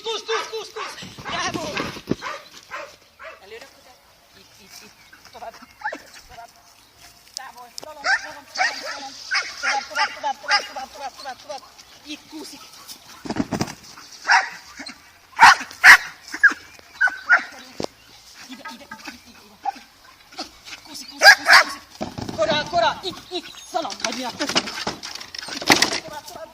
Bravo! Elő rakod el. Itt. Tovább. Távol. Szalom. Tovább. Itt kúszik. Ide. Kúszik. Kora. Itt. Szalom. Majd mi a köszönöm. Tovább.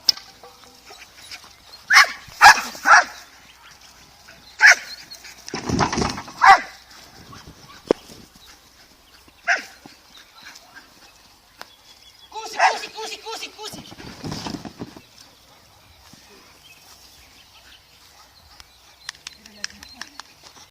Kúszik.